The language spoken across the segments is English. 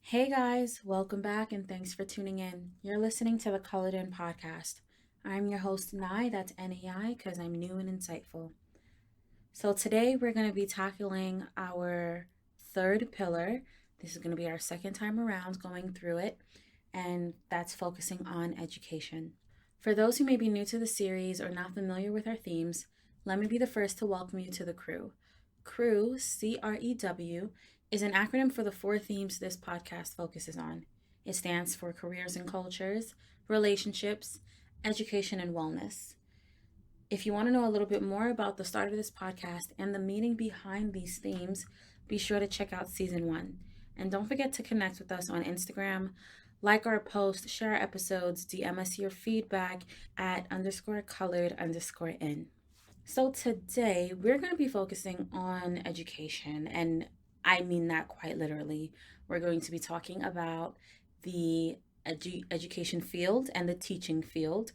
Hey guys, welcome back and thanks for tuning in. You're listening to the Colored In podcast. I'm your host, Nai, that's NAI, because I'm new and insightful. So today we're going to be tackling our third pillar. This is going to be our second time around going through it, and that's focusing on education. For those who may be new to the series or not familiar with our themes, let me be the first to welcome you to the crew. CREW, CREW, is an acronym for the four themes this podcast focuses on. It stands for careers and cultures, relationships, education, and wellness. If you want to know a little bit more about the start of this podcast and the meaning behind these themes, be sure to check out season one. And don't forget to connect with us on Instagram, like our post, share our episodes, DM us your feedback at _colored_in. So today we're going to be focusing on education, and I mean that quite literally. We're going to be talking about the education field and the teaching field,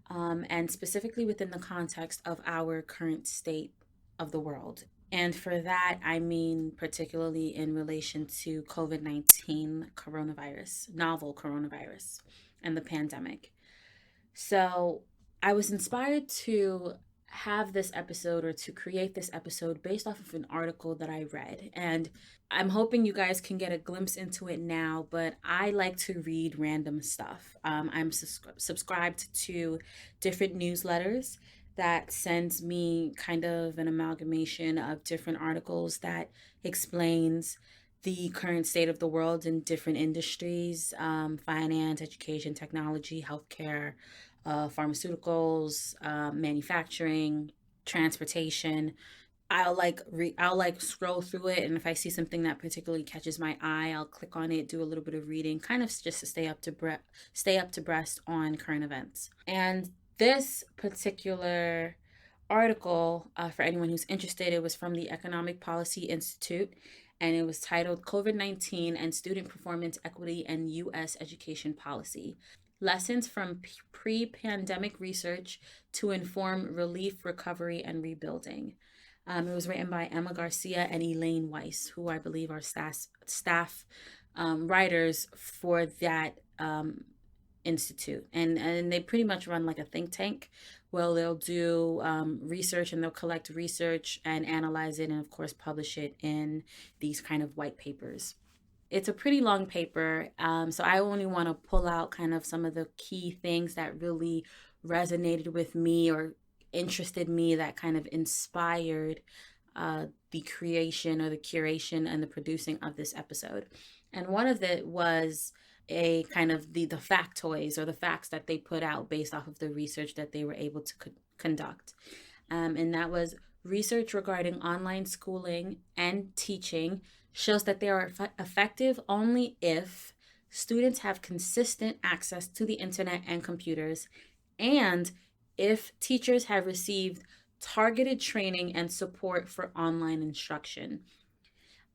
and specifically within the context of our current state of the world. And for that, I mean particularly in relation to COVID-19 coronavirus, novel coronavirus, and the pandemic. So I was inspired to have this episode or to create this episode based off of an article that I read. And I'm hoping you guys can get a glimpse into it now, but I like to read random stuff. I'm subscribed to different newsletters that sends me kind of an amalgamation of different articles that explains the current state of the world in different industries, finance, education, technology, healthcare, pharmaceuticals, manufacturing, transportation. I'll like scroll through it, and if I see something that particularly catches my eye, I'll click on it, do a little bit of reading, kind of just to stay up to breast on current events. And this particular article, for anyone who's interested, it was from the Economic Policy Institute, and it was titled COVID-19 and Student Performance Equity and U.S. Education Policy. Lessons from pre pandemic research to inform relief, recovery, and rebuilding. It was written by Emma Garcia and Elaine Weiss, who I believe are staff writers for that institute. And they pretty much run like a think tank. Well, they'll do research, and they'll collect research and analyze it, and of course publish it in these kind of white papers. It's a pretty long paper, so I only want to pull out kind of some of the key things that really resonated with me or interested me, that kind of inspired the creation or the curation and the producing of this episode. And one of it was a kind of the factoids or the facts that they put out based off of the research that they were able to conduct. And that was research regarding online schooling and teaching shows that they are effective only if students have consistent access to the internet and computers, and if teachers have received targeted training and support for online instruction.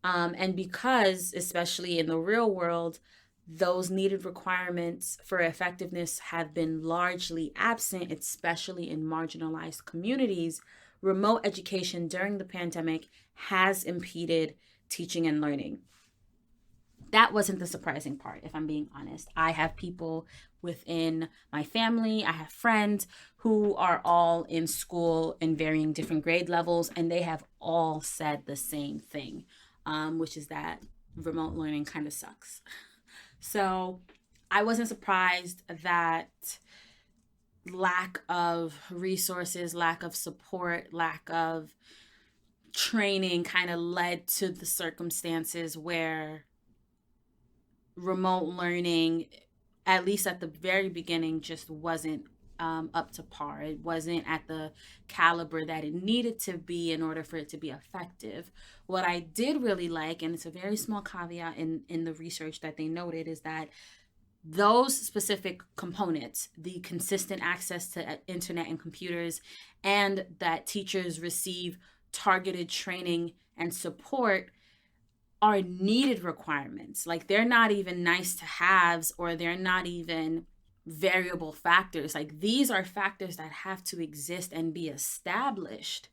And because, especially in the real world, those needed requirements for effectiveness have been largely absent, especially in marginalized communities, remote education during the pandemic has impeded teaching and learning. That wasn't the surprising part, if I'm being honest. I have people within my family, I have friends who are all in school in varying different grade levels, and they have all said the same thing, which is that remote learning kind of sucks. So I wasn't surprised that lack of resources, lack of support, lack of training kind of led to the circumstances where remote learning, at least at the very beginning, just wasn't up to par. It wasn't at the caliber that it needed to be in order for it to be effective. What I did really like, and it's a very small caveat in the research that they noted, is that those specific components, the consistent access to internet and computers, and that teachers receive targeted training and support, are needed requirements. Like, they're not even nice to haves, or they're not even variable factors. Like, these are factors that have to exist and be established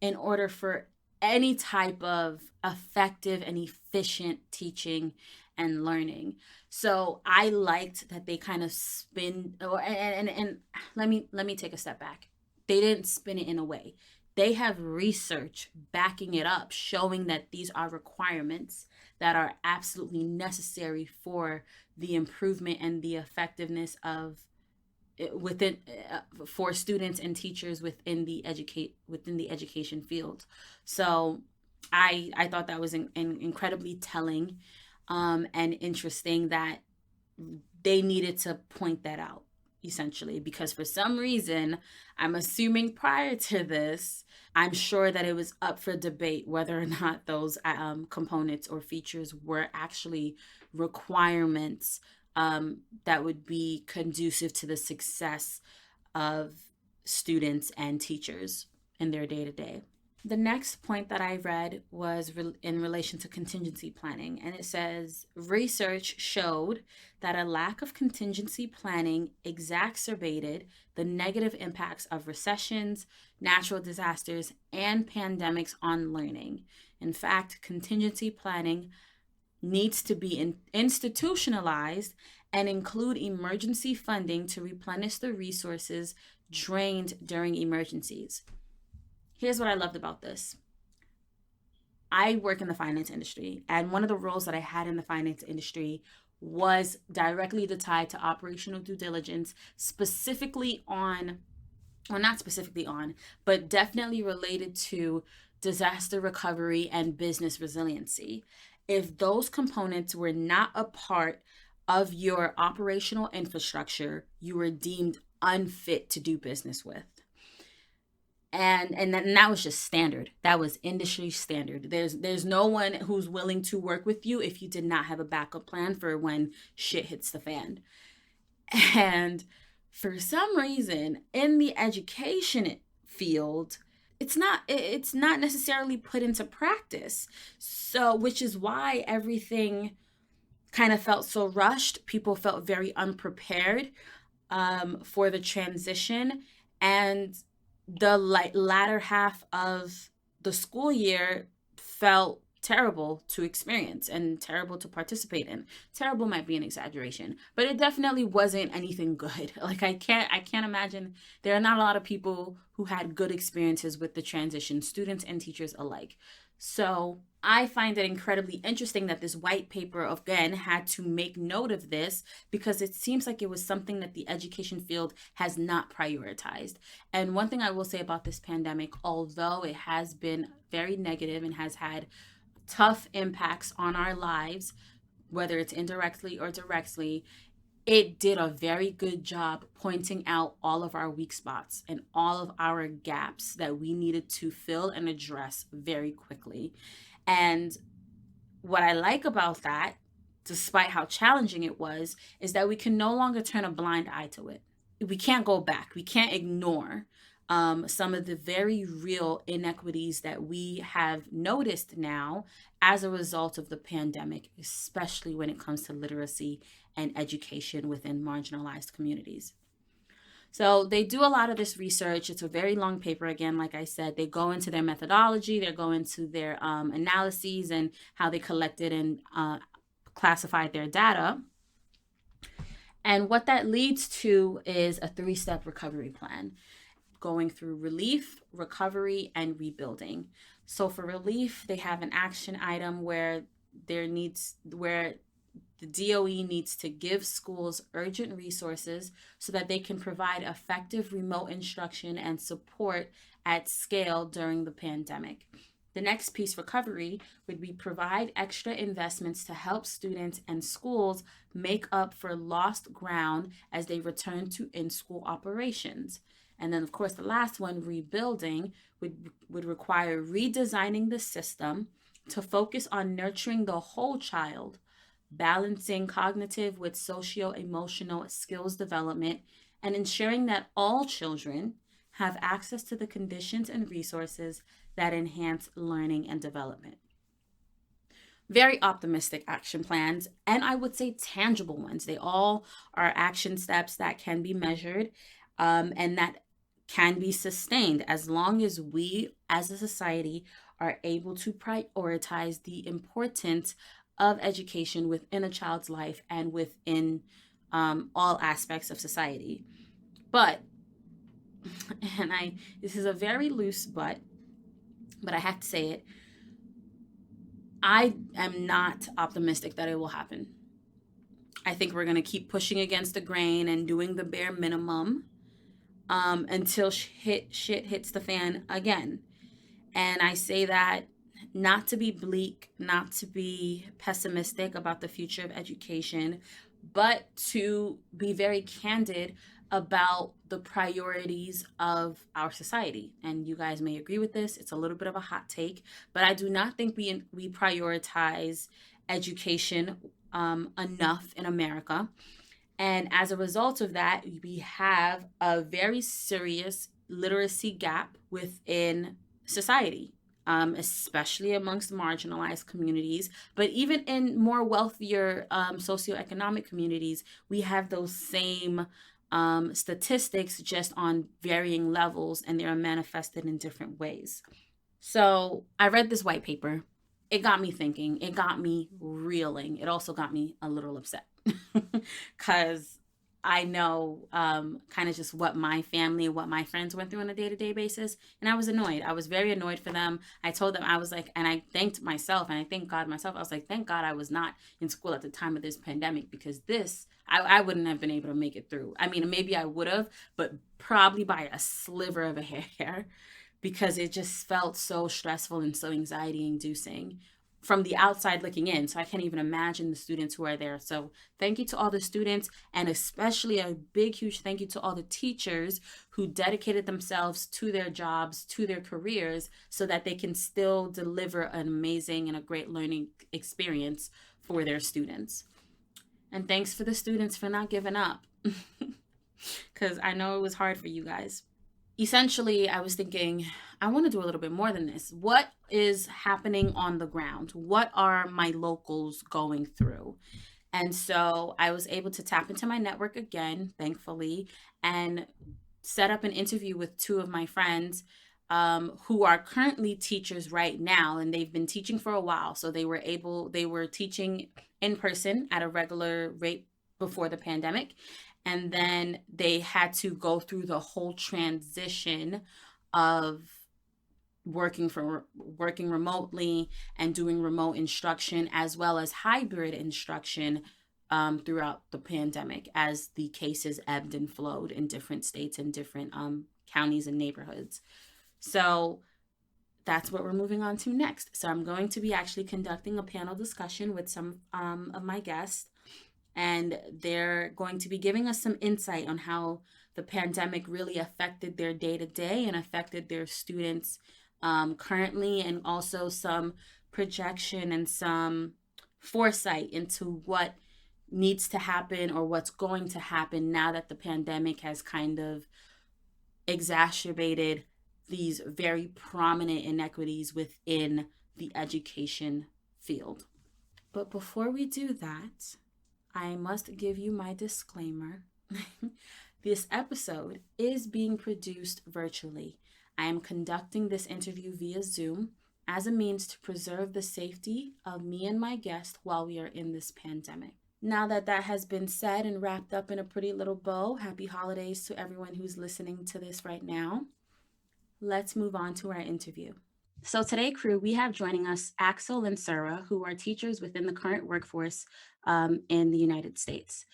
in order for any type of effective and efficient teaching and learning. So I liked that they kind of spin or and let me take a step back. They didn't spin it in a way. They have research backing it up, showing that these are requirements that are absolutely necessary for the improvement and the effectiveness of within for students and teachers within the education field. So I thought that was incredibly telling, and interesting that they needed to point that out, essentially, because for some reason, I'm assuming prior to this, I'm sure that it was up for debate whether or not those components or features were actually requirements, that would be conducive to the success of students and teachers in their day to day. The next point that I read was in relation to contingency planning, and it says research showed that a lack of contingency planning exacerbated the negative impacts of recessions, natural disasters, and pandemics on learning. In fact, contingency planning needs to be institutionalized and include emergency funding to replenish the resources drained during emergencies. Here's what I loved about this. I work in the finance industry, and one of the roles that I had in the finance industry was directly tied to operational due diligence, specifically on, or not specifically on, but definitely related to disaster recovery and business resiliency. If those components were not a part of your operational infrastructure, you were deemed unfit to do business with. And that was just standard. That was industry standard. There's no one who's willing to work with you if you did not have a backup plan for when shit hits the fan. And for some reason in the education field, it's not necessarily put into practice. So, which is why everything kind of felt so rushed. People felt very unprepared, for the transition, and the latter half of the school year felt terrible to experience and terrible to participate in. Terrible might be an exaggeration, but it definitely wasn't anything good. Like I can't imagine, there are not a lot of people who had good experiences with the transition, students and teachers alike. So I find it incredibly interesting that this white paper again had to make note of this, because it seems like it was something that the education field has not prioritized. And one thing I will say about this pandemic, although it has been very negative and has had tough impacts on our lives, whether it's indirectly or directly, it did a very good job pointing out all of our weak spots and all of our gaps that we needed to fill and address very quickly. And what I like about that, despite how challenging it was, is that we can no longer turn a blind eye to it. We can't go back. We can't ignore, some of the very real inequities that we have noticed now as a result of the pandemic, especially when it comes to literacy and education within marginalized communities. So they do a lot of this research. It's a very long paper. Again, like I said, they go into their methodology, they go into their analyses and how they collected and classified their data. And what that leads to is a 3-step recovery plan, going through relief, recovery, and rebuilding. So for relief, they have an action item where the DOE needs to give schools urgent resources so that they can provide effective remote instruction and support at scale during the pandemic. The next piece, recovery, would be provide extra investments to help students and schools make up for lost ground as they return to in-school operations. And then, of course, the last one, rebuilding, would require redesigning the system to focus on nurturing the whole child, balancing cognitive with socio-emotional skills development, and ensuring that all children have access to the conditions and resources that enhance learning and development. Very optimistic action plans, and I would say tangible ones. They all are action steps that can be measured, and that can be sustained as long as we as a society are able to prioritize the importance of education within a child's life and within all aspects of society. But, and this is a very loose but I have to say it, I am not optimistic that it will happen. I think we're going to keep pushing against the grain and doing the bare minimum until shit hits the fan again. And I say that not to be bleak, not to be pessimistic about the future of education, but to be very candid about the priorities of our society. And you guys may agree with this. It's a little bit of a hot take, but I do not think we prioritize education enough in America. And as a result of that, we have a very serious literacy gap within society, especially amongst marginalized communities. But even in more wealthier socioeconomic communities, we have those same statistics just on varying levels, and they are manifested in different ways. So I read this white paper. It got me thinking. It got me reeling. It also got me a little upset because I know kind of just what my family, what my friends went through on a day-to-day basis. And I was annoyed. I was very annoyed for them. I told them, I was like, and I thanked myself and I thanked God myself. I was like, thank God I was not in school at the time of this pandemic, because I wouldn't have been able to make it through. I mean, maybe I would have, but probably by a sliver of a hair, because it just felt so stressful and so anxiety inducing from the outside looking in. So I can't even imagine the students who are there. So thank you to all the students, and especially a big, huge thank you to all the teachers who dedicated themselves to their jobs, to their careers, so that they can still deliver an amazing and a great learning experience for their students. And thanks for the students for not giving up, because I know it was hard for you guys. Essentially, I was thinking, I want to do a little bit more than this. What is happening on the ground? What are my locals going through? And so I was able to tap into my network again, thankfully, and set up an interview with two of my friends who are currently teachers right now, and they've been teaching for a while. So they were teaching in person at a regular rate before the pandemic. And then they had to go through the whole transition of working remotely and doing remote instruction, as well as hybrid instruction throughout the pandemic, as the cases ebbed and flowed in different states and different counties and neighborhoods. So that's what we're moving on to next. So I'm going to be actually conducting a panel discussion with some of my guests, and they're going to be giving us some insight on how the pandemic really affected their day to day and affected their students currently, and also some projection and some foresight into what needs to happen or what's going to happen now that the pandemic has kind of exacerbated these very prominent inequities within the education field. But before we do that, I must give you my disclaimer. This episode is being produced virtually. I am conducting this interview via Zoom as a means to preserve the safety of me and my guest while we are in this pandemic. Now that that has been said and wrapped up in a pretty little bow, happy holidays to everyone who's listening to this right now. Let's move on to our interview. So today, crew, we have joining us Axel and Sarah, who are teachers within the current workforce in the United States.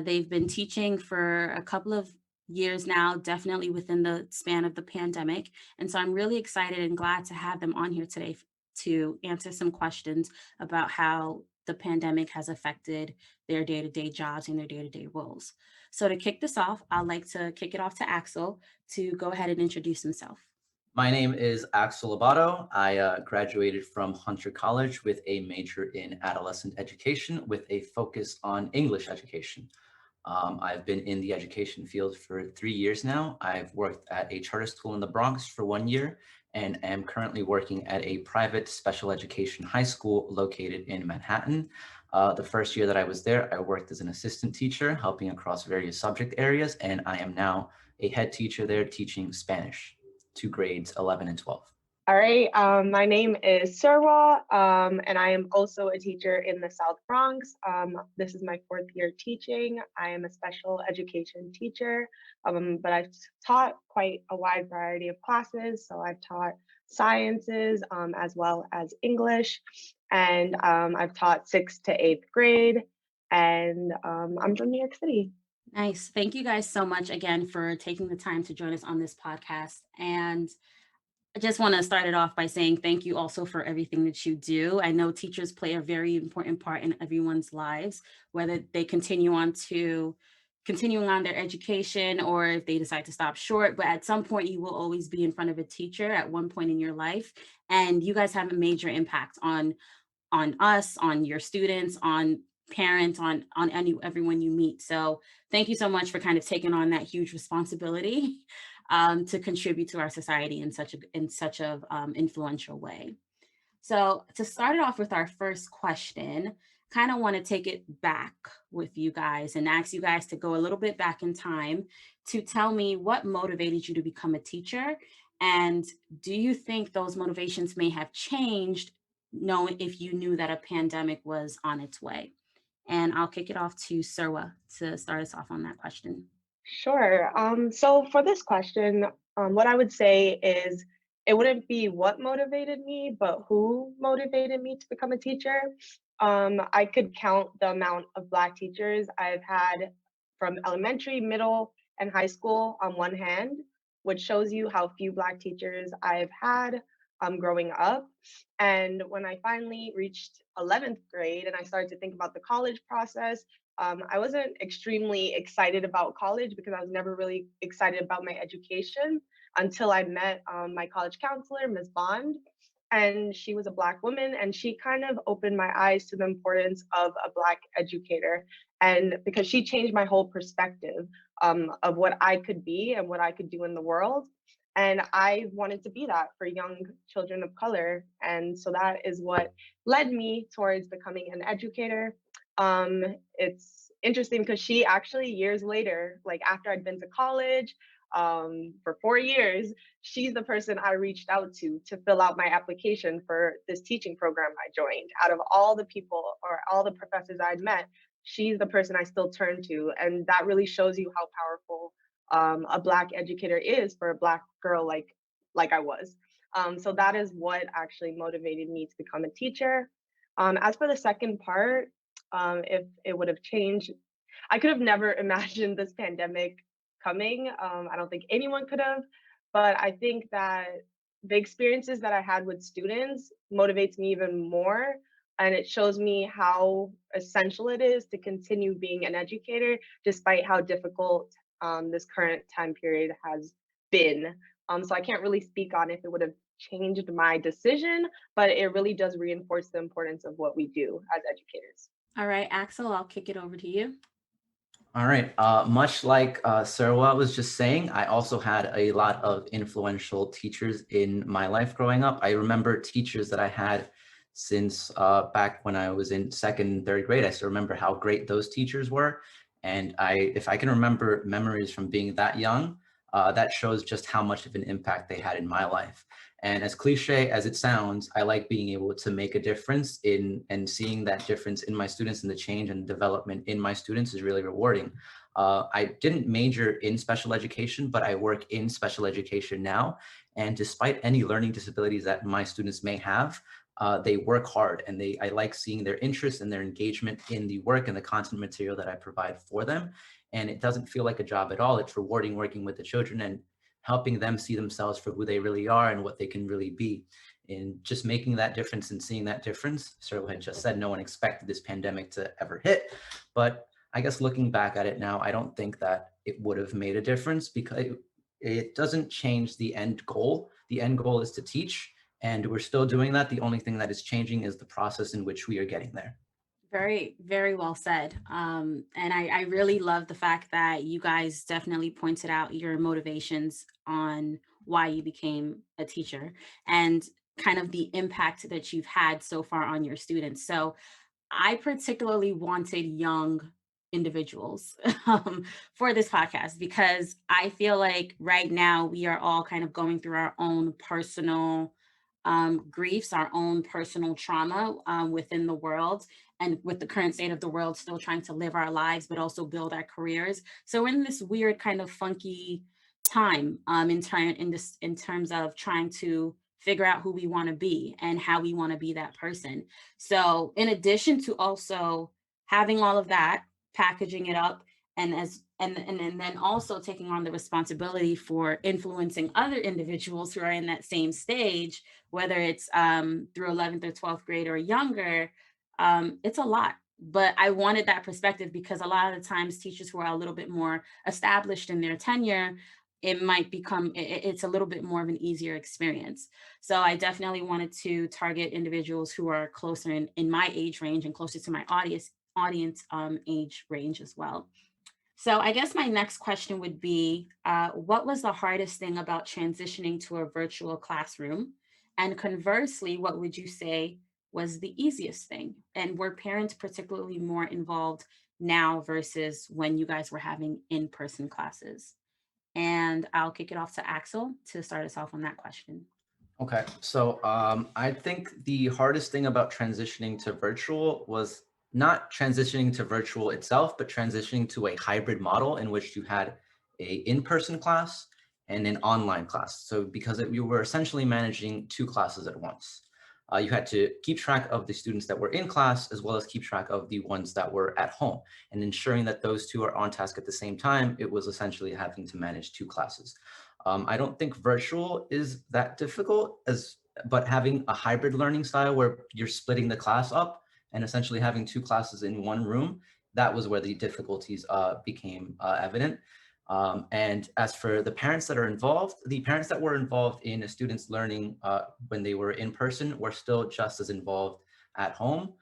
They've been teaching for a couple of years now, definitely within the span of the pandemic. And so I'm really excited and glad to have them on here today to answer some questions about how the pandemic has affected their day-to-day jobs and their day-to-day roles. So to kick this off, I'd like to kick it off to Axel to go ahead and introduce himself. My name is Axel Labato. I graduated from Hunter College with a major in adolescent education with a focus on English education. I've been in the education field for 3 years now. I've worked at a charter school in the Bronx for 1 year and am currently working at a private special education high school located in Manhattan. The first year that I was there, I worked as an assistant teacher, helping across various subject areas, and I am now a head teacher there teaching Spanish to grades 11 and 12. All right. My name is Surwa, and I am also a teacher in the South Bronx. This is my fourth year teaching. I am a special education teacher, but I've taught quite a wide variety of classes. So I've taught sciences as well as English, and I've taught sixth to eighth grade, and I'm from New York City. Nice. Thank you guys so much again for taking the time to join us on this podcast. And I just want to start it off by saying thank you also for everything that you do. I know teachers play a very important part in everyone's lives, whether they continuing on their education or if they decide to stop short. But at some point, you will always be in front of a teacher at one point in your life, and you guys have a major impact on us, on your students, on parents, on everyone you meet. So thank you so much for kind of taking on that huge responsibility to contribute to our society in such a influential way. So to start it off with our first question, kind of want to take it back with you guys and ask you guys to go a little bit back in time to tell me what motivated you to become a teacher, and do you think those motivations may have changed knowing if you knew that a pandemic was on its way? And I'll kick it off to Surwa to start us off on that question. Sure. So for this question, what I would say is it wouldn't be what motivated me, but who motivated me to become a teacher. I could count the amount of Black teachers I've had from elementary, middle, and high school on one hand, which shows you how few Black teachers I've had growing up. And when I finally reached 11th grade and I started to think about the college process, I wasn't extremely excited about college because I was never really excited about my education until I met my college counselor, Ms. Bond. And she was a Black woman, and she kind of opened my eyes to the importance of a Black educator. And because she changed my whole perspective of what I could be and what I could do in the world. And I wanted to be that for young children of color. And so that is what led me towards becoming an educator. um, it's interesting because she actually years later, like after I'd been to college for 4 years, she's the person I reached out to fill out my application for this teaching program I joined. Out of all the people or all the professors I'd met, she's the person I still turn to, and that really shows you how powerful a Black educator is for a Black girl like I was. So that is what actually motivated me to become a teacher. As for the second part, if it would have changed. I could have never imagined this pandemic coming. I don't think anyone could have, but I think that the experiences that I had with students motivates me even more. And it shows me how essential it is to continue being an educator, despite how difficult this current time period has been. So I can't really speak on if it would have changed my decision, but it really does reinforce the importance of what we do as educators. All right, Axel, I'll kick it over to you. All right. Much like Sarwa was just saying, I also had a lot of influential teachers in my life growing up. I remember teachers that I had since back when I was in second and third grade. I still remember how great those teachers were. And if I can remember memories from being that young, that shows just how much of an impact they had in my life. And as cliche as it sounds, I like being able to make a difference in and seeing that difference in my students and the change and development in my students is really rewarding. I didn't major in special education, but I work in special education now. And despite any learning disabilities that my students may have, they work hard, and I like seeing their interest and their engagement in the work and the content material that I provide for them. And it doesn't feel like a job at all. It's rewarding working with the children and helping them see themselves for who they really are and what they can really be. And just making that difference and seeing that difference. Cyril had just said no one expected this pandemic to ever hit. But I guess looking back at it now, I don't think that it would have made a difference because it doesn't change the end goal. The end goal is to teach, and we're still doing that. The only thing that is changing is the process in which we are getting there. Very, very well said. And I really love the fact that you guys definitely pointed out your motivations on why you became a teacher and kind of the impact that you've had so far on your students. So I particularly wanted young individuals for this podcast because I feel like right now we are all kind of going through our own personal griefs, our own personal trauma within the world, and with the current state of the world, still trying to live our lives, but also build our careers. So we're in this weird kind of funky time in terms of trying to figure out who we want to be and how we want to be that person. So in addition to also having all of that, packaging it up, and then also taking on the responsibility for influencing other individuals who are in that same stage, whether it's through 11th or 12th grade or younger. It's a lot, but I wanted that perspective because a lot of the times teachers who are a little bit more established in their tenure, it might become it's a little bit more of an easier experience. So I definitely wanted to target individuals who are closer in my age range and closer to my audience age range as well. So I guess my next question would be, what was the hardest thing about transitioning to a virtual classroom? And conversely, what would you say was the easiest thing? And were parents particularly more involved now versus when you guys were having in-person classes? And I'll kick it off to Axel to start us off on that question. Okay, so I think the hardest thing about transitioning to virtual was not transitioning to virtual itself, but transitioning to a hybrid model in which you had a in-person class and an online class. So because you were essentially managing two classes at once. You had to keep track of the students that were in class as well as keep track of the ones that were at home, and ensuring that those two are on task at the same time. It was essentially having to manage two classes. I don't think virtual is that difficult, but having a hybrid learning style where you're splitting the class up and essentially having two classes in one room, that was where the difficulties became evident. And as for the parents that are involved, the parents that were involved in a student's learning when they were in person were still just as involved at home.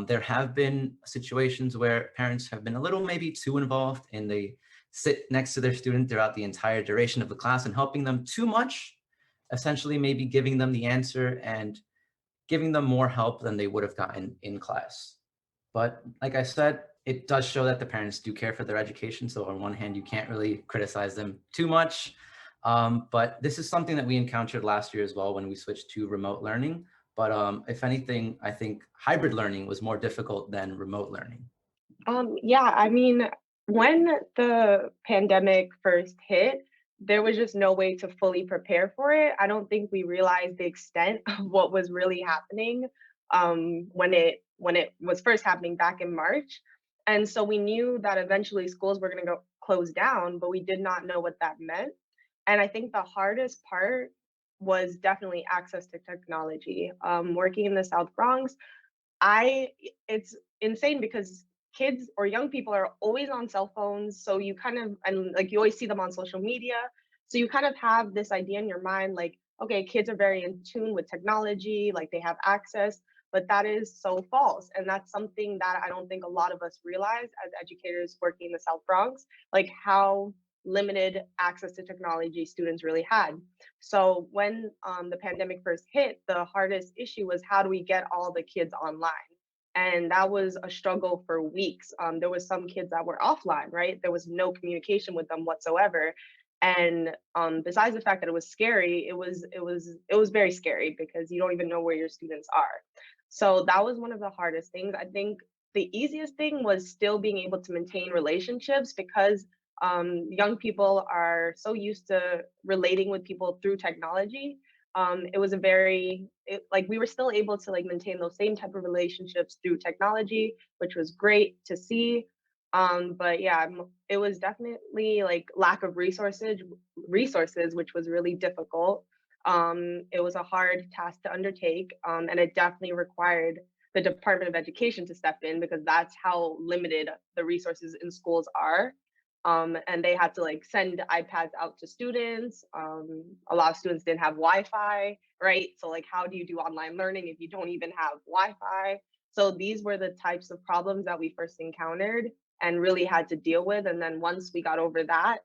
There have been situations where parents have been a little maybe too involved, and they sit next to their student throughout the entire duration of the class and helping them too much, essentially maybe giving them the answer and giving them more help than they would have gotten in class. But like I said, it does show that the parents do care for their education. So on one hand, you can't really criticize them too much. But this is something that we encountered last year as well when we switched to remote learning. But if anything, I think hybrid learning was more difficult than remote learning. Yeah, I mean, when the pandemic first hit, there was just no way to fully prepare for it. I don't think we realized the extent of what was really happening when it was first happening back in March. And so we knew that eventually schools were going to go close down, but we did not know what that meant. And I think the hardest part was definitely access to technology. Working in the South Bronx, I it's insane because kids or young people are always on cell phones, so you kind of and like you always see them on social media. So you kind of have this idea in your mind like, okay, kids are very in tune with technology, like they have access, but that is so false. And that's something that I don't think a lot of us realize as educators working in the South Bronx, like how limited access to technology students really had. So when the pandemic first hit, the hardest issue was how do we get all the kids online? And that was a struggle for weeks. There was some kids that were offline, right? There was no communication with them whatsoever. And besides the fact that it was scary, it was very scary because you don't even know where your students are. So that was one of the hardest things. I think the easiest thing was still being able to maintain relationships because young people are so used to relating with people through technology. It was a like we were still able to like maintain those same type of relationships through technology, which was great to see. But yeah, it was definitely like lack of resources, which was really difficult. It was a hard task to undertake, and it definitely required the Department of Education to step in because that's how limited the resources in schools are. And they had to like send iPads out to students. A lot of students didn't have Wi-Fi, right? So like, how do you do online learning if you don't even have Wi-Fi? So these were the types of problems that we first encountered and really had to deal with. And then once we got over that,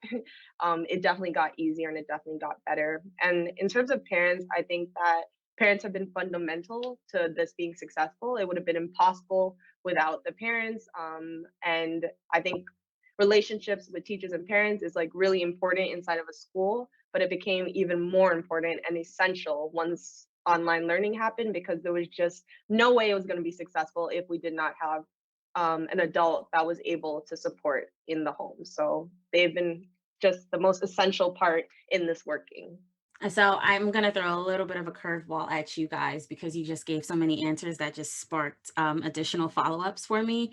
it definitely got easier and it definitely got better. And in terms of parents, I think that parents have been fundamental to this being successful. It would have been impossible without the parents. And I think relationships with teachers and parents is like really important inside of a school, but it became even more important and essential once online learning happen, because there was just no way it was going to be successful if we did not have an adult that was able to support in the home. So they've been just the most essential part in this working. And so I'm going to throw a little bit of a curveball at you guys because you just gave so many answers that just sparked additional follow-ups for me.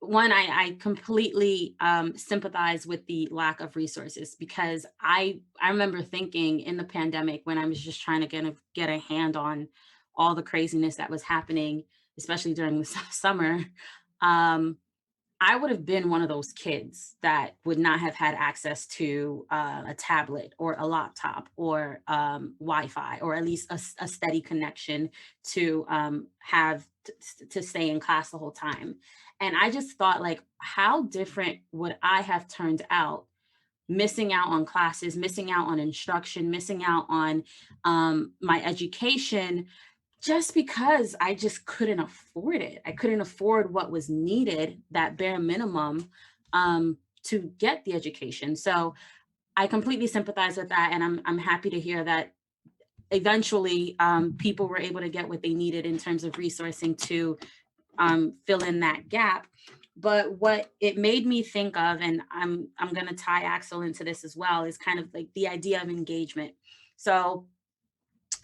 One, I completely sympathize with the lack of resources, because I remember thinking in the pandemic, when I was just trying to get a hand on all the craziness that was happening, especially during the summer. I would have been one of those kids that would not have had access to a tablet or a laptop or Wi-Fi, or at least a steady connection to to stay in class the whole time. And I just thought, like, how different would I have turned out, missing out on classes, missing out on instruction, missing out on my education, just because I just couldn't afford it. I couldn't afford what was needed, that bare minimum, to get the education. So I completely sympathize with that, and I'm happy to hear that eventually people were able to get what they needed in terms of resourcing to fill in that gap. But what it made me think of, and I'm going to tie Axel into this as well, is kind of like the idea of engagement. So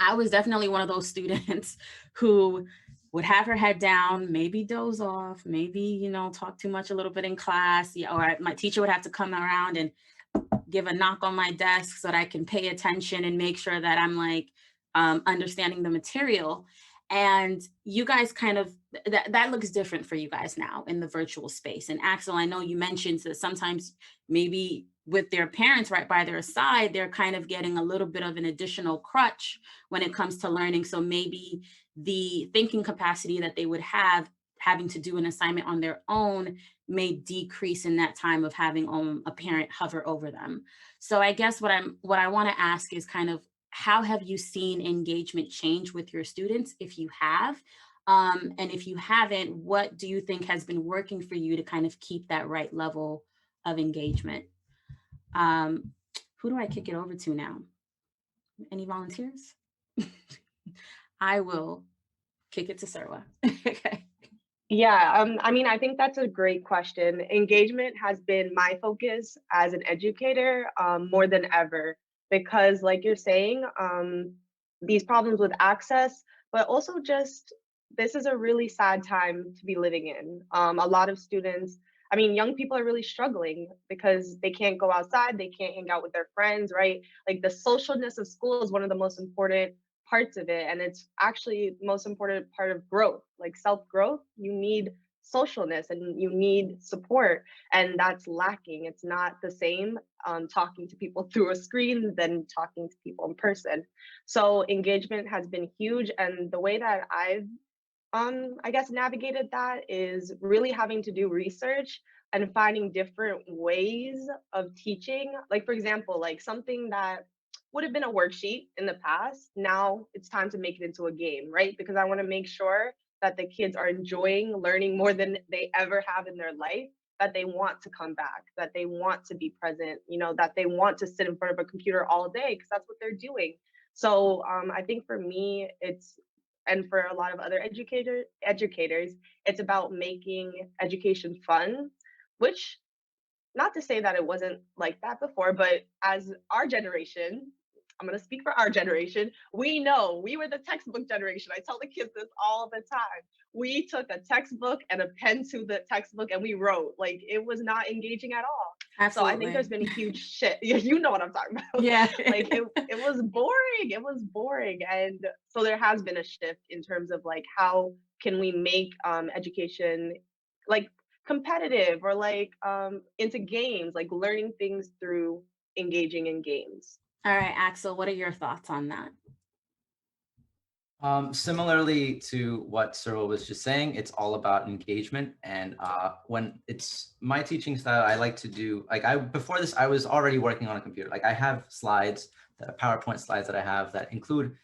I was definitely one of those students who would have her head down, maybe doze off, maybe, talk too much a little bit in class, or my teacher would have to come around and give a knock on my desk so that I can pay attention and make sure that I'm like understanding the material. And you guys kind of, that looks different for you guys now in the virtual space. And Axel, I know you mentioned that sometimes maybe with their parents right by their side, they're kind of getting a little bit of an additional crutch when it comes to learning. So maybe the thinking capacity that they would have having to do an assignment on their own may decrease in that time of having a parent hover over them. So I guess what I want to ask is kind of, how have you seen engagement change with your students, if you have? And if you haven't, what do you think has been working for you to kind of keep that right level of engagement? Who do I kick it over to now? Any volunteers? I will kick it to Sarwa. Okay. Yeah, I mean, I think that's a great question. Engagement has been my focus as an educator, more than ever, because, like you're saying, these problems with access, but also just this is a really sad time to be living in. A lot of students, I mean, young people are really struggling because they can't go outside, they can't hang out with their friends, right? Like the socialness of school is one of the most important parts of it, and it's actually the most important part of growth. Like self growth, you need socialness and you need support, and that's lacking. It's not the same talking to people through a screen than talking to people in person. So engagement has been huge, and the way that I've I guess navigated that is really having to do research and finding different ways of teaching. Like, for example, like something that would have been a worksheet in the past, now it's time to make it into a game, right? Because I want to make sure that the kids are enjoying learning more than they ever have in their life, that they want to come back, that they want to be present, that they want to sit in front of a computer all day because that's what they're doing. So I think for me, and for a lot of other educators, it's about making education fun, which, not to say that it wasn't like that before, but as our generation, I'm going to speak for our generation, we know we were the textbook generation. I tell the kids this all the time. We took a textbook and a pen to the textbook and we wrote. Like, it was not engaging at all. So I think Absolutely. there's been a huge shift. You know what I'm talking about. Yeah. Like it was boring. It was boring. And so there has been a shift in terms of like, how can we make education like competitive, or like into games, like learning things through engaging in games. All right, Axel, what are your thoughts on that? Similarly to what Cyril was just saying, it's all about engagement. And when it's my teaching style, I like to do, before this, I was already working on a computer. Like I have slides, PowerPoint slides that I have that include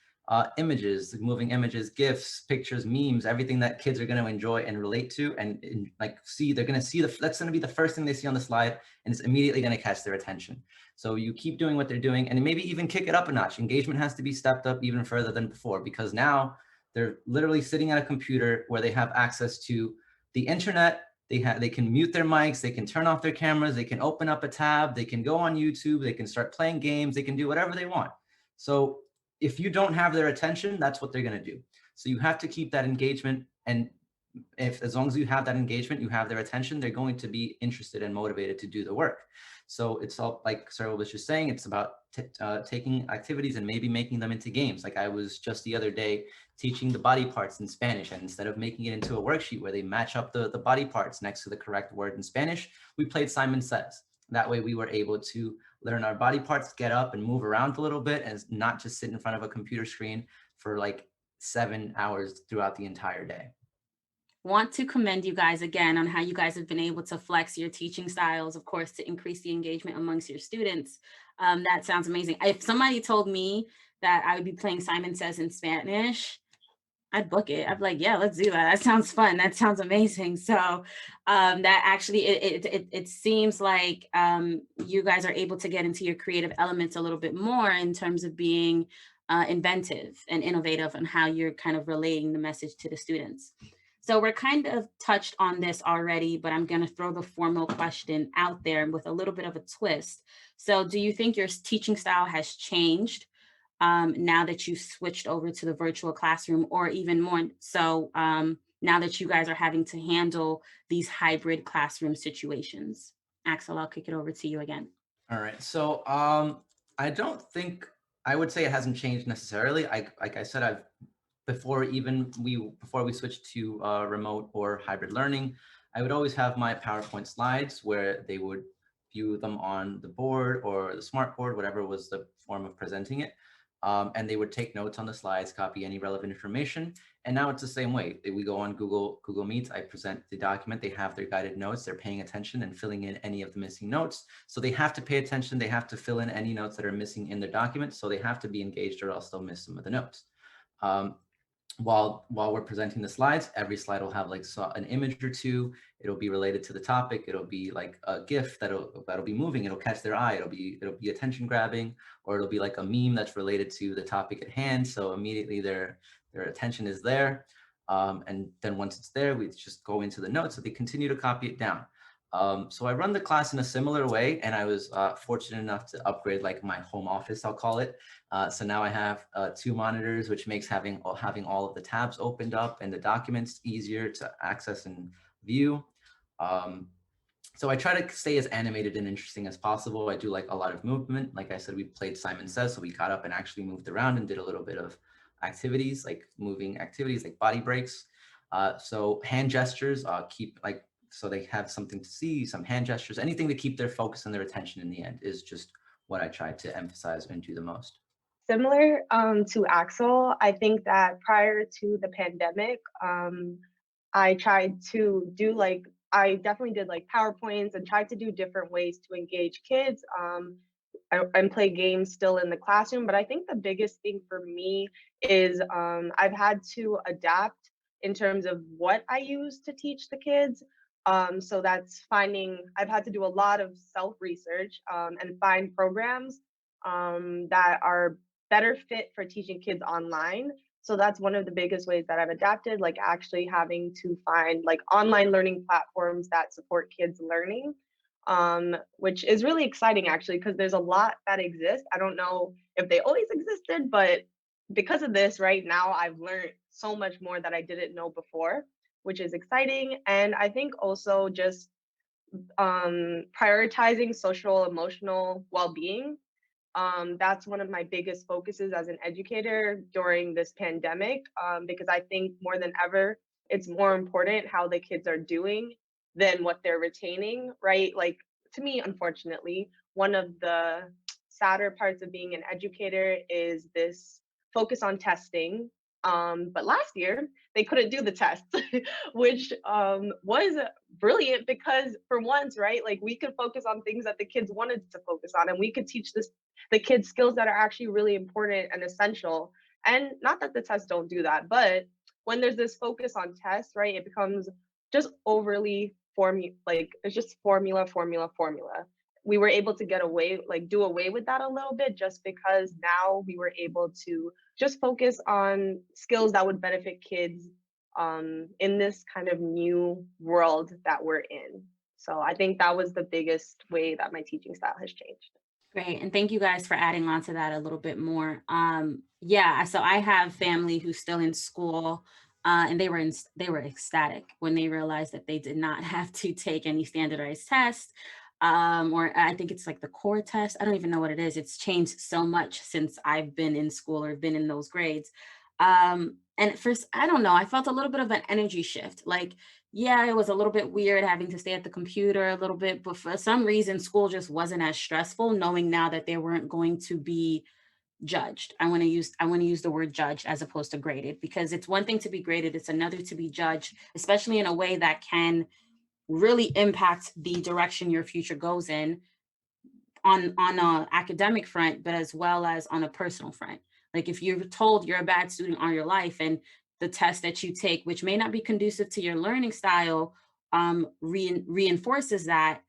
images, moving images, GIFs, pictures, memes, everything that kids are going to enjoy and relate to, and like see, they're going to see that's going to be the first thing they see on the slide, and it's immediately going to catch their attention. So you keep doing what they're doing, and maybe even kick it up a notch. Engagement has to be stepped up even further than before, because now they're literally sitting at a computer where they have access to the internet. They can mute their mics, they can turn off their cameras, they can open up a tab, they can go on YouTube, they can start playing games, they can do whatever they want. So if you don't have their attention, that's what they're going to do. So you have to keep that engagement. And as long as you have that engagement, you have their attention, they're going to be interested and motivated to do the work. So it's all, like Sarah was just saying, it's about taking activities and maybe making them into games. Like I was just the other day teaching the body parts in Spanish, and instead of making it into a worksheet where they match up the body parts next to the correct word in Spanish, we played Simon Says. That way we were able to learn our body parts, get up and move around a little bit, and not just sit in front of a computer screen for like 7 hours throughout the entire day. Want to commend you guys again on how you guys have been able to flex your teaching styles, of course, to increase the engagement amongst your students. That sounds amazing. If somebody told me that I would be playing Simon Says in Spanish, I'd book it. I'd be like, yeah, let's do that. That sounds fun. That sounds amazing. So that actually, it seems like you guys are able to get into your creative elements a little bit more in terms of being inventive and innovative on how you're kind of relaying the message to the students. So we're kind of touched on this already, but I'm going to throw the formal question out there with a little bit of a twist. So do you think your teaching style has changed now that you switched over to the virtual classroom, or even more so now that you guys are having to handle these hybrid classroom situations? Axel, I'll kick it over to you again. All right. So I don't think, I would say it hasn't changed necessarily. Like I said, before we switched to remote or hybrid learning, I would always have my PowerPoint slides where they would view them on the board or the smart board, whatever was the form of presenting it. And they would take notes on the slides, copy any relevant information. And now it's the same way. We go on Google Meets, I present the document, they have their guided notes, they're paying attention and filling in any of the missing notes. So they have to pay attention, they have to fill in any notes that are missing in their document. So they have to be engaged or else they'll miss some of the notes. While we're presenting the slides, every slide will have like an image or two. It'll be related to the topic. It'll be like a GIF that'll be moving. It'll catch their eye. It'll be attention grabbing, or it'll be like a meme that's related to the topic at hand. So immediately their attention is there. And then once it's there, we just go into the notes. So they continue to copy it down. So I run the class in a similar way, and I was fortunate enough to upgrade like my home office, I'll call it. So now I have 2 monitors, which makes having all of the tabs opened up and the documents easier to access and view. So I try to stay as animated and interesting as possible. I do like a lot of movement. Like I said, we played Simon Says, so we got up and actually moved around and did a little bit of activities, like moving activities, like body breaks. So hand gestures, so they have something to see, some hand gestures, anything to keep their focus and their attention in the end is just what I try to emphasize and do the most. Similar to Axel, I think that prior to the pandemic, I tried to do I definitely did like PowerPoints and tried to do different ways to engage kids and play games still in the classroom. But I think the biggest thing for me is I've had to adapt in terms of what I use to teach the kids. So that's I've had to do a lot of self-research and find programs that are better fit for teaching kids online. So that's one of the biggest ways that I've adapted, like actually having to find like online learning platforms that support kids learning, which is really exciting actually, because there's a lot that exists. I don't know if they always existed, but because of this right now, I've learned so much more that I didn't know before, which is exciting. And I think also just prioritizing social emotional well-being. That's one of my biggest focuses as an educator during this pandemic, because I think more than ever, it's more important how the kids are doing than what they're retaining, right? Like to me, unfortunately, one of the sadder parts of being an educator is this focus on testing. But last year they couldn't do the tests, which was brilliant because for once, right, like we could focus on things that the kids wanted to focus on, and we could teach the kids skills that are actually really important and essential. And not that the tests don't do that, but when there's this focus on tests, right, it becomes just overly like it's just formula, formula, formula. We were able to get away, like do away with that a little bit just because now we were able to just focus on skills that would benefit kids in this kind of new world that we're in. So I think that was the biggest way that my teaching style has changed. Great. And thank you guys for adding on to that a little bit more. Yeah, so I have family who's still in school, and they were ecstatic when they realized that they did not have to take any standardized tests. Or I think it's like the core test. I don't even know what it is. It's changed so much since I've been in school or been in those grades. And at first, I don't know, I felt a little bit of an energy shift. Like, yeah, it was a little bit weird having to stay at the computer a little bit, but for some reason, school just wasn't as stressful, knowing now that they weren't going to be judged. I want to use the word judged as opposed to graded, because it's one thing to be graded, it's another to be judged, especially in a way that can really impact the direction your future goes in, on a academic front, but as well as on a personal front. Like if you're told you're a bad student all your life, and the test that you take, which may not be conducive to your learning style, reinforces that,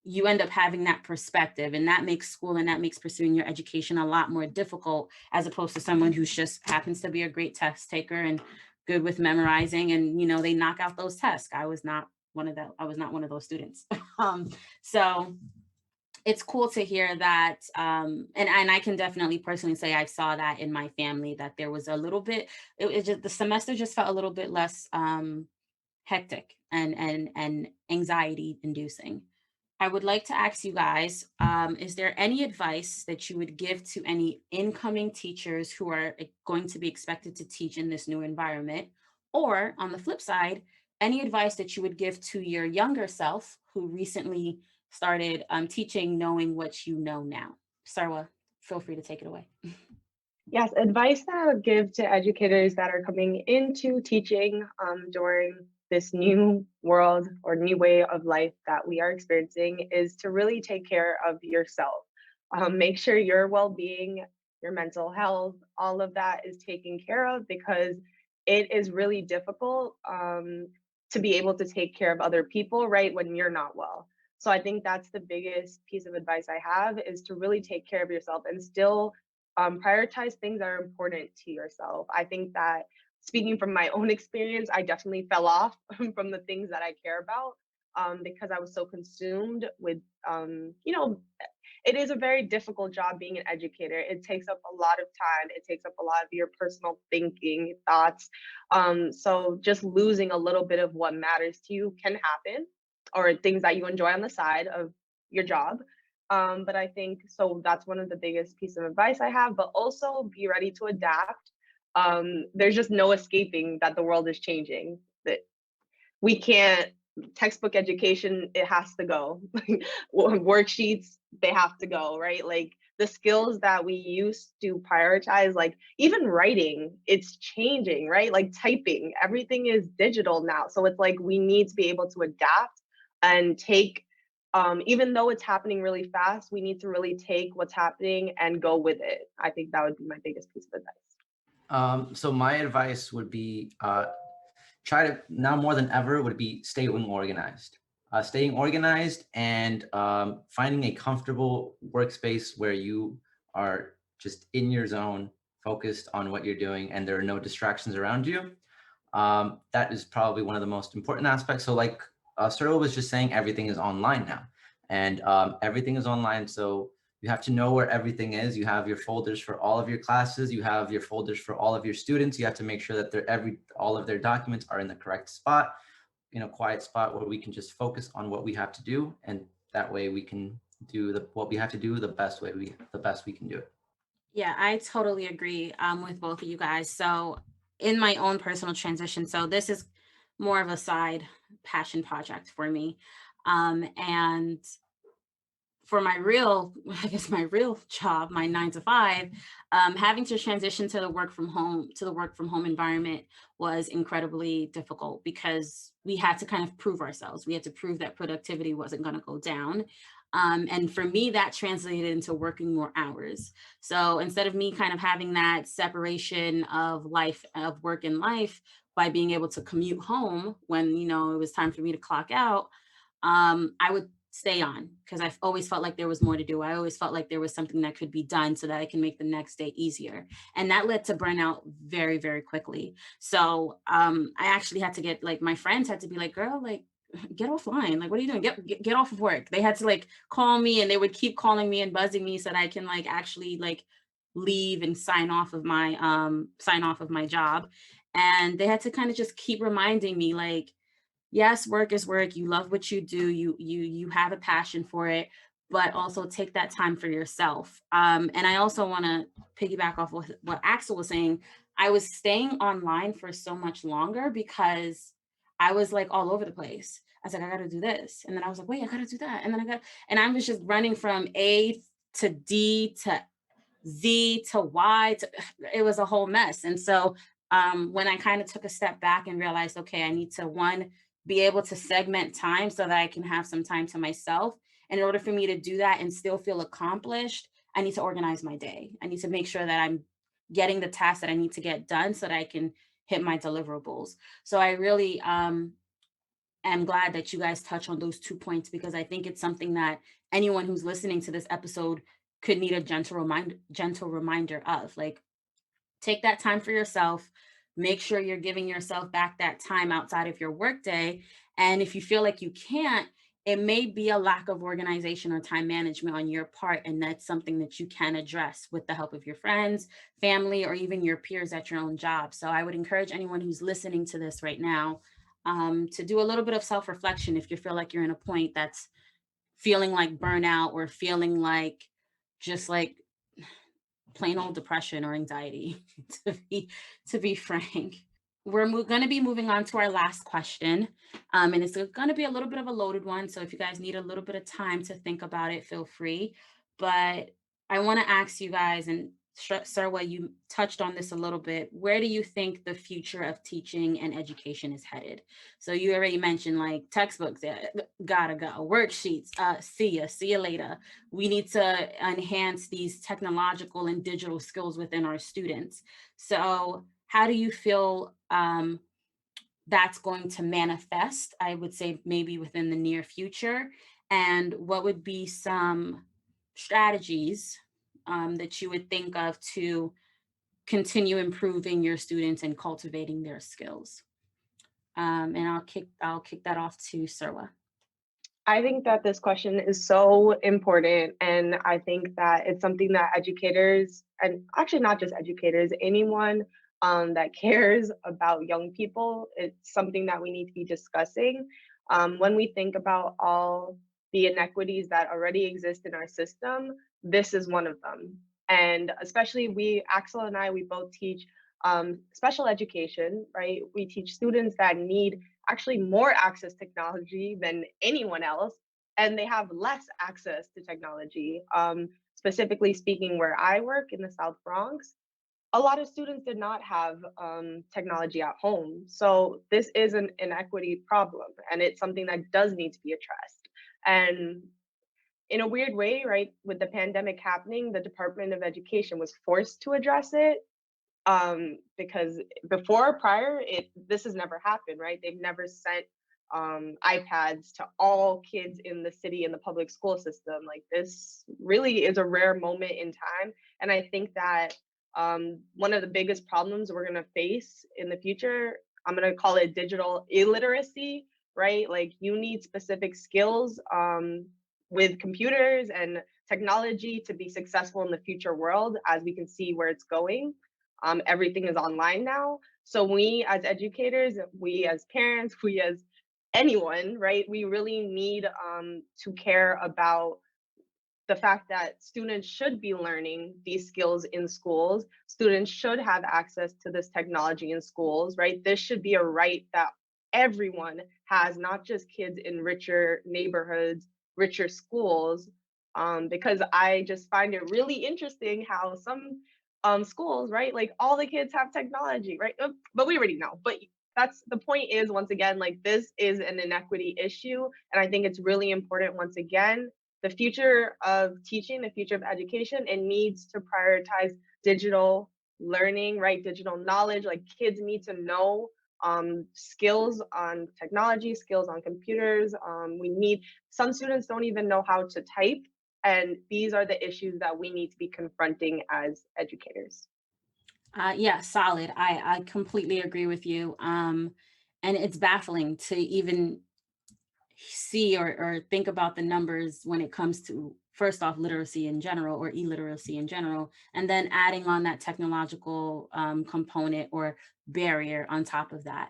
you end up having that perspective, and that makes school and that makes pursuing your education a lot more difficult, as opposed to someone who's just happens to be a great test taker and good with memorizing, and they knock out those tests. I was not one of those students. So it's cool to hear that, and I can definitely personally say I saw that in my family, that there was a little bit, it just, the semester just felt a little bit less hectic and anxiety inducing. I would like to ask you guys, is there any advice that you would give to any incoming teachers who are going to be expected to teach in this new environment? Or on the flip side, any advice that you would give to your younger self who recently started teaching, knowing what you know now? Sarwa, feel free to take it away. Yes, advice that I would give to educators that are coming into teaching during this new world or new way of life that we are experiencing is to really take care of yourself. Make sure your well being, your mental health, all of that is taken care of, because it is really difficult to be able to take care of other people, right, when you're not well. So I think that's the biggest piece of advice I have, is to really take care of yourself and still prioritize things that are important to yourself. I think that, speaking from my own experience, I definitely fell off from the things that I care about, because I was so consumed with, it is a very difficult job being an educator. It takes up a lot of time. It takes up a lot of your personal thinking, thoughts. So just losing a little bit of what matters to you can happen, or things that you enjoy on the side of your job. But I think so that's one of the biggest pieces of advice I have, but also be ready to adapt. There's just no escaping that the world is changing. That we can't, textbook education, it has to go. Worksheets, they have to go, right? Like the skills that we used to prioritize, like even writing, it's changing, right? Like typing, everything is digital now. So it's like we need to be able to adapt and take, even though it's happening really fast, we need to really take what's happening and go with it. I think that would be my biggest piece of advice. So my advice would be try to, now more than ever, would be staying organized. Staying organized and finding a comfortable workspace where you are just in your zone, focused on what you're doing, and there are no distractions around you. That is probably one of the most important aspects. So like Cyril was just saying, everything is online now, and everything is online. So you have to know where everything is. You have your folders for all of your classes. You have your folders for all of your students. You have to make sure that all of their documents are in the correct spot, in a quiet spot where we can just focus on what we have to do. And that way we can do what we have to do the best we can do it. Yeah, I totally agree with both of you guys. So, in my own personal transition, so this is more of a side passion project for me. And for my real, I guess my real job, my 9 to 5, having to transition to the work from home environment was incredibly difficult, because we had to kind of prove ourselves. We had to prove that productivity wasn't going to go down. And for me, that translated into working more hours. So instead of me kind of having that separation of life, of work and life, by being able to commute home when, it was time for me to clock out, I would stay on because I've always felt like there was more to do. I always felt like there was something that could be done so that I can make the next day easier. And that led to burnout very, very quickly. So I actually had to get, like, my friends had to be like, girl, like, get offline. Like, what are you doing? Get off of work. They had to like call me, and they would keep calling me and buzzing me so that I can like actually like leave and sign off of my job. And they had to kind of just keep reminding me, like, yes, work is work. You love what you do. You have a passion for it, but also take that time for yourself. And I also want to piggyback off what Axel was saying. I was staying online for so much longer because I was like all over the place. I was like, I got to do this, and then I was like, wait, I got to do that, and then and I was just running from A to D to Z to Y to, it was a whole mess. And so when I kind of took a step back and realized, okay, I need to, one, be able to segment time so that I can have some time to myself. And in order for me to do that and still feel accomplished, I need to organize my day. I need to make sure that I'm getting the tasks that I need to get done so that I can hit my deliverables. So I really am glad that you guys touch on those 2 points, because I think it's something that anyone who's listening to this episode could need a gentle reminder of. Like, take that time for yourself. Make sure you're giving yourself back that time outside of your workday. And if you feel like you can't, it may be a lack of organization or time management on your part. And that's something that you can address with the help of your friends, family, or even your peers at your own job. So I would encourage anyone who's listening to this right now to do a little bit of self reflection if you feel like you're in a point that's feeling like burnout, or feeling like just like plain old depression or anxiety, to be frank. We're going to be moving on to our last question. And it's going to be a little bit of a loaded one. So if you guys need a little bit of time to think about it, feel free. But I want to ask you guys, and Sarwa, you touched on this a little bit. Where do you think the future of teaching and education is headed? So you already mentioned like textbooks, gotta go, worksheets, see you later. We need to enhance these technological and digital skills within our students. So how do you feel that's going to manifest? I would say maybe within the near future. And what would be some strategies that you would think of to continue improving your students and cultivating their skills? And I'll kick that off to Sarwa. I think that this question is so important. And I think that it's something that educators, and actually not just educators, anyone that cares about young people, it's something that we need to be discussing. When we think about all the inequities that already exist in our system, this is one of them. And especially Axel and I, we both teach special education, right? We teach students that need actually more access to technology than anyone else, and they have less access to technology. Specifically speaking, where I work in the South Bronx, a lot of students did not have technology at home. So this is an inequity problem, and it's something that does need to be addressed. And in a weird way, right, with the pandemic happening, the Department of Education was forced to address it, because prior, this has never happened, right? They've never sent iPads to all kids in the city in the public school system. Like, this really is a rare moment in time, and I think that one of the biggest problems we're going to face in the future, I'm going to call it digital illiteracy, right? Like, you need specific skills with computers and technology to be successful in the future world, as we can see where it's going. Everything is online now. So we as educators, we as parents, we as anyone, right? We really need to care about the fact that students should be learning these skills in schools. Students should have access to this technology in schools, right? This should be a right that everyone has, not just kids in richer neighborhoods, richer schools. Because I just find it really interesting how some schools, right, like all the kids have technology, right? But we already know. But that's the point is, once again, like, this is an inequity issue. And I think it's really important, once again, the future of teaching, the future of education, it needs to prioritize digital learning, right? Digital knowledge. Like kids need to know skills on technology, skills on computers. We need, some students don't even know how to type. And these are the issues that we need to be confronting as educators. Yeah, solid. I completely agree with you. And it's baffling to even see or think about the numbers when it comes to, first off, literacy in general or illiteracy in general, and then adding on that technological component or barrier on top of that.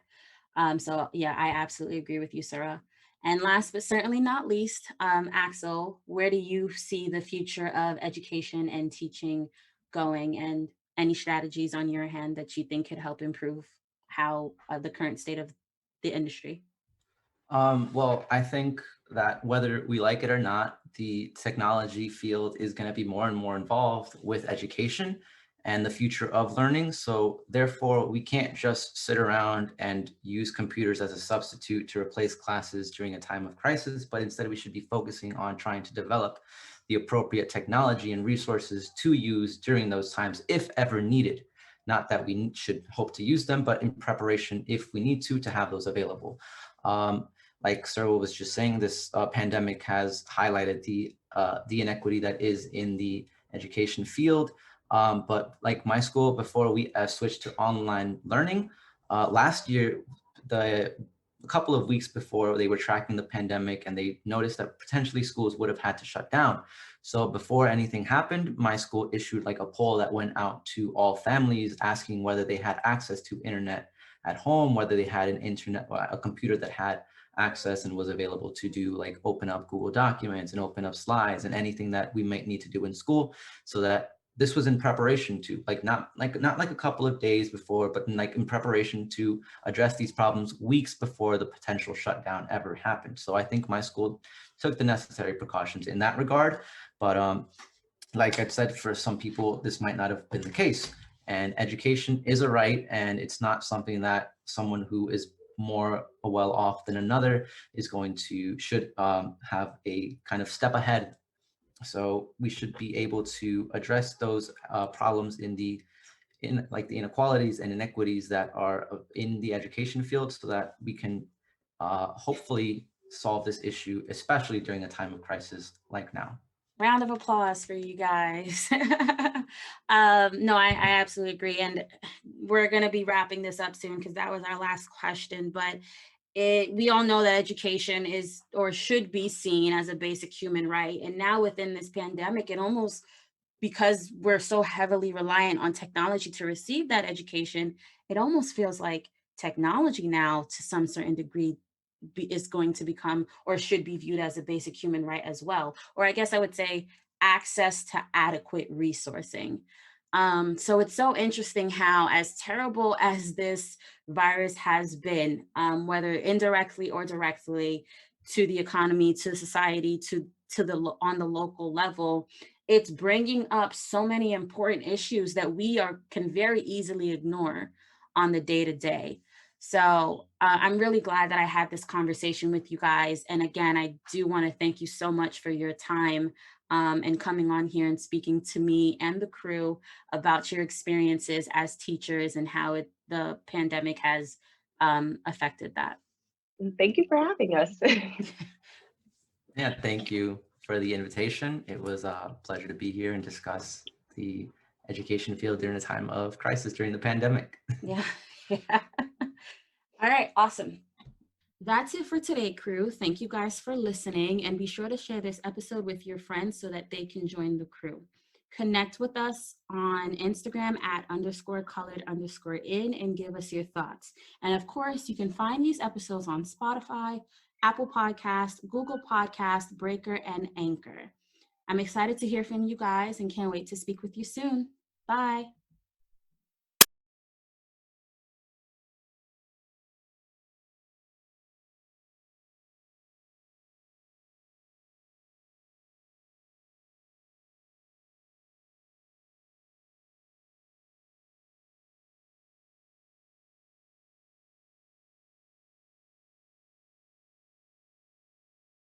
So yeah, I absolutely agree with you, Sarah. And last but certainly not least, Axel, where do you see the future of education and teaching going, and any strategies on your hand that you think could help improve how the current state of the industry? Well, I think that whether we like it or not, the technology field is going to be more and more involved with education and the future of learning. So therefore, we can't just sit around and use computers as a substitute to replace classes during a time of crisis, but instead we should be focusing on trying to develop the appropriate technology and resources to use during those times, if ever needed. Not that we should hope to use them, but in preparation if we need to have those available. Like Sarah was just saying, this pandemic has highlighted the inequity that is in the education field. But like my school, before we switched to online learning, last year, a couple of weeks before, they were tracking the pandemic and they noticed that potentially schools would have had to shut down. So before anything happened, my school issued like a poll that went out to all families asking whether they had access to internet at home, whether they had a computer that had access and was available to do like open up Google Documents and open up slides and anything that we might need to do in school. So that this was in preparation to not like a couple of days before, but in preparation to address these problems weeks before the potential shutdown ever happened. So I think my school took the necessary precautions in that regard. But like I said, for some people, this might not have been the case. And education is a right, and it's not something that someone who is more well off than another is should have a kind of step ahead. So we should be able to address those problems in like the inequalities and inequities that are in the education field, so that we can hopefully solve this issue, especially during a time of crisis like now. Round of applause for you guys. No, I absolutely agree. And we're going to be wrapping this up soon because that was our last question. But we all know that education is or should be seen as a basic human right. And now within this pandemic, it almost, because we're so heavily reliant on technology to receive that education, it almost feels like technology now, to some certain degree, is going to become or should be viewed as a basic human right as well. Or I guess I would say access to adequate resourcing. So it's so interesting how, as terrible as this virus has been, whether indirectly or directly, to the economy, to society, to the on the local level, it's bringing up so many important issues that we can very easily ignore on the day to day. So I'm really glad that I had this conversation with you guys. And again, I do want to thank you so much for your time and coming on here and speaking to me and the crew about your experiences as teachers and how the pandemic has affected that. Thank you for having us. Yeah, thank you for the invitation. It was a pleasure to be here and discuss the education field during a time of crisis during the pandemic. Yeah. Yeah. All right. Awesome. That's it for today, crew. Thank you guys for listening, and be sure to share this episode with your friends so that they can join the crew. Connect with us on Instagram at _colored_in and give us your thoughts. And of course, you can find these episodes on Spotify, Apple Podcast, Google Podcast, Breaker, and Anchor. I'm excited to hear from you guys and can't wait to speak with you soon. Bye.